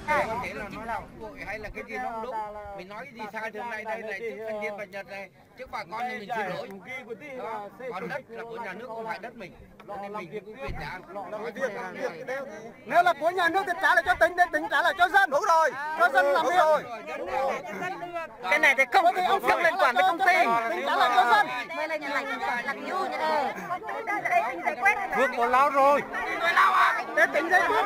có thể là nói là vội hay là cái gì nó không đúng, mình nói cái gì sai thì hôm nay đây là trước thanh niên Bạch Nhật này, trước bà con thì mình xin lỗi. Đó. Còn đất là của nhà nước, không phải đất mình, cho nên mình cũng quyền trả. Nếu là của nhà nước thì trả lại cho tỉnh, để tỉnh trả lại cho dân. Đúng rồi, cho dân làm việc. Cái này thì không liên quan với công ty. Tỉnh trả lại cho dân. Phước có lao rồi. Để tỉnh giải quyết.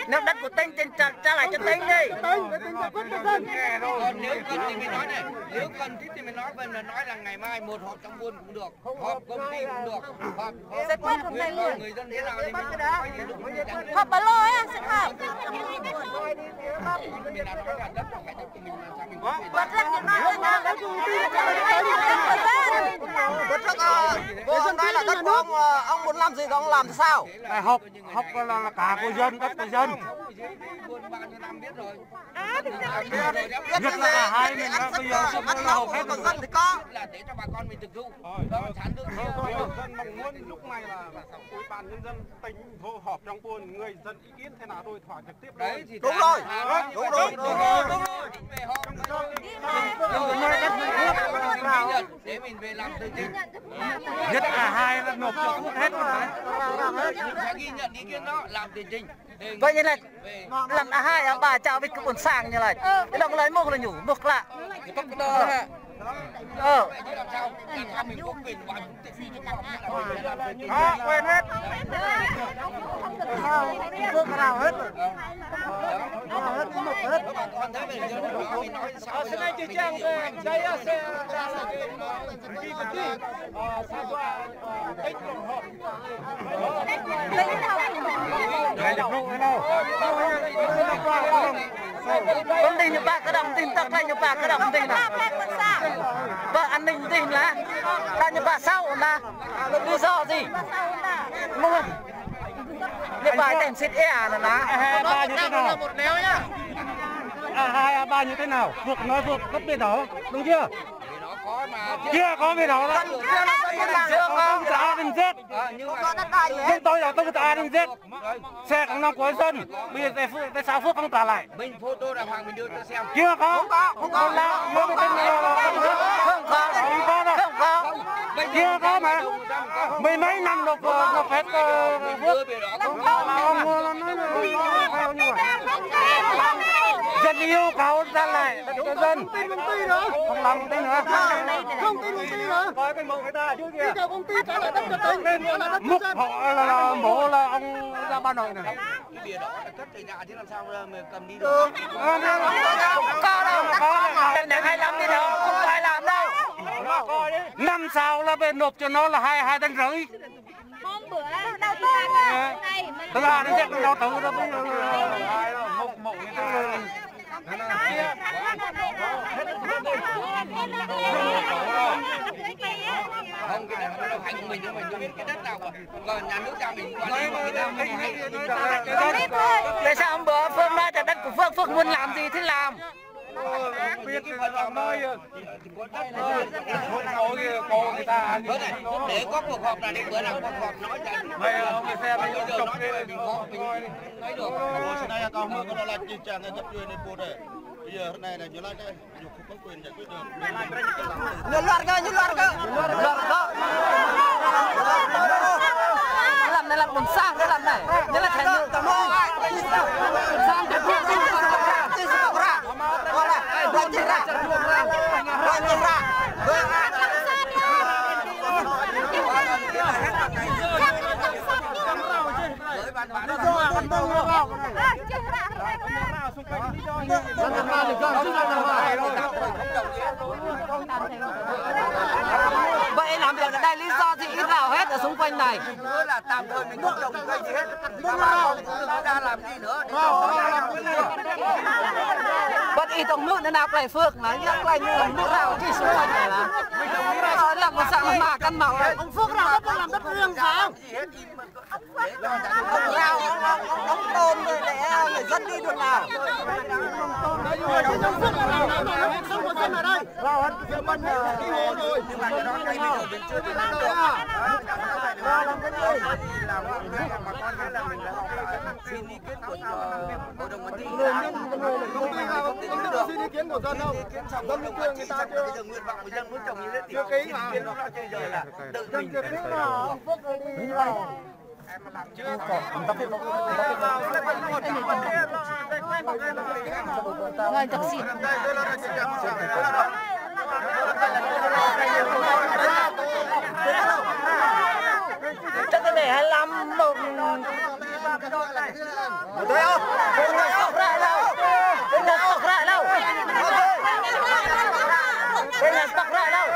Nếu đất của tỉnh thì trả lại cho tỉnh đi. Để tỉnh giải quyết cho dân. Còn nếu cần thì mình nói này, nếu cần thiết thì mình nói về là nói là ngày mai một họp trong buôn cũng được, họp công ty cũng được, họp người dân thế nào thì mình họp bà lôi á, xin họp. mình đã nói là đất là phải đất của mình, làm sao mình có quyền. Bật lên nói là đất của Bữa trước cô nói là đất của ông muốn làm gì thì ông làm thì sao? Học là cả của dân, đất của dân. Buôn bao nhiêu năm biết rồi. Nhất là hai mình là bây giờ sắp là học hết của dân thì có. Là để cho bà con mình thực thụ. Đó sản lượng dân mong muốn lúc này là ủy ban nhân dân tỉnh vô họp trong buôn, người dân ý kiến thế nào tôi thỏa trực tiếp đấy thì đúng rồi. về họp để mình về làm tư chính. Nhất là hai là nộp cho quốc hết rồi đấy. Sẽ ghi nhận ý kiến đó, làm tiền trình. Vậy như là làm hai bà cháu bị cứ buồn sang như này. Cái đồng lấy một là nhủ một lạ. Làm sao mình có quyền quản Quên hết. Không nào hết. Con thấy về mình nói sao Xin anh chị Trang về đây sẽ đi với đi. Sao qua tỉnh tổng hợp. Này được lúc thế nào? Công ty như bà cái đồng tin tắc này như bà cái đồng tin nào. Vợ an ninh tin là như bà sao là lý do gì? Mua như bà tìm xịt e là ná. Hai ba như thế nào? Một néo nhá. Hai ba như thế nào? Vượt nói vượt cấp biển đỏ, đúng chưa? nó có mà Chưa có biển đỏ đó. Không trả đình giết. Nhưng tôi là tôi trả đình giết. Xe cũng nằm của dân. Bây giờ tại sao Phước không trả lại? mình photo đàng hoàng mình đưa cho xem. Chưa có. Không có. Không có. Chưa có mà. Mười mấy năm nộp hết Phước. Dân yêu cầu ra lại cho dân. Công ty nữa. Không làm công ty nữa. Không tin công ty nữa. Coi cái mộ người ta chứ kìa. Bây giờ công ty trả lại đất cho tỉnh. Mục họ là mộ là ông ra ban nội này. Cái bìa đó là cất tại nhà chứ làm sao mà cầm đi được. Có đâu. Để 25 đi đâu. Không phải làm đâu. Năm sau là về nộp cho nó là 2 tấn rưỡi. Hôm bữa đầu tư này Tức là nó chắc đầu tư đó bây giờ mộ người ta. Không, cái này không đâu, hành của mình nhưng mà cái đất nào còn nhà nước ra mình quản lý mà người ta mình hay. Tại sao hôm bữa Phương nói là đất của Phương, Phương muốn làm gì thì làm. Biết là làm nơi cô người ta để có cuộc họp là để bữa nào cuộc họp nói cho bây giờ ông xe bây giờ chụp đi mình có mình nói được. Hôm nay cao hơn có là chi trả này nhập quyền này cô đấy. Bây giờ này là như lại đây, dù không có quyền giải quyết được. Như loạt cơ. Làm này làm buồn sang cái làm này. Như là thành như tầm mô. Sang cái buồn sang. Vậy làm việc ở đây lý do gì ít nào hết ở xung quanh này. Nữa là tạm thời mình không trồng cây gì hết. Nó ra làm gì nữa? Bất ý tổng nước nên nào lại Phước là nhắc lại như nước nào chỉ xung quanh này là làm một sáng mà căn màu đấy. Ông Phước làm đất riêng sao? Ông Tôn rồi để người dân đi đường nào? Ông Phước làm sống của dân ở đây. Vào hết phía bên cái hồ rồi. Nhưng mà cái đó đây bây giờ bên chưa được làm được. Làm cái gì? Là bà con nói là mình xin ý kiến của hội đồng quản trị. Xin ý kiến của dân không? Dân địa phương người ta chưa. Bây giờ nguyện vọng của dân muốn trồng như thế thì chưa ký mà. nó chơi giờ là tự mình chưa ký mà. Ông Phước đi vào. Rồi thật xịn. Chắc cái này 25 một thấy không? Đừng là sọc lại đâu. Đừng là sọc lại đâu. Đừng là sọc lại đâu.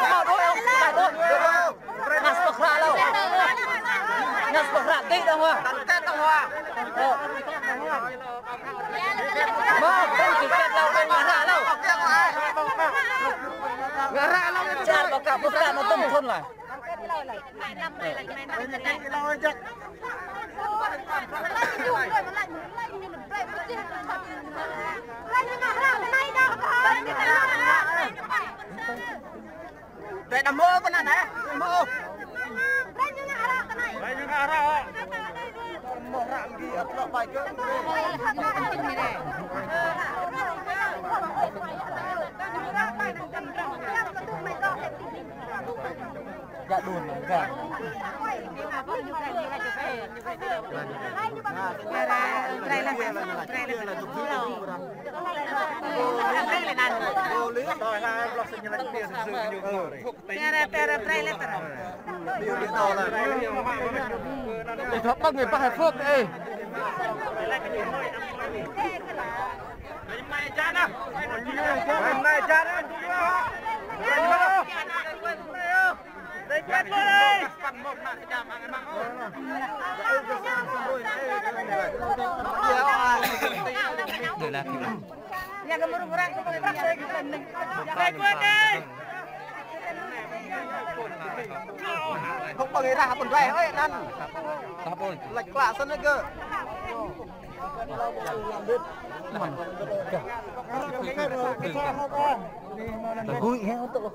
Mau đôi không? Phải đôi. Ngã sọc lại đâu. Ngã sọc lại kỹ đâu hả? Tết đâu hả? Mau, không chỉ kết đâu, ngã ra đâu. Ngã ra đâu. Chán vào cả một cả nó tung thôn lại. Để đâm mơ con này nè, mơ. Đây những ngã ra. Một rạm đi ấp lọ bài cơ. Dạ đùn cả. Đây là để thoát bao người Bắc Phước đi. Mày chán á. Mày chán á. Đây chết luôn đi. Để là thì nhà cái murung orang itu berapa saya kita nih. Đây quên đi. không bằng người ta còn rẻ ơi ăn. Lệch lạ sân đấy cơ. Vui hết tự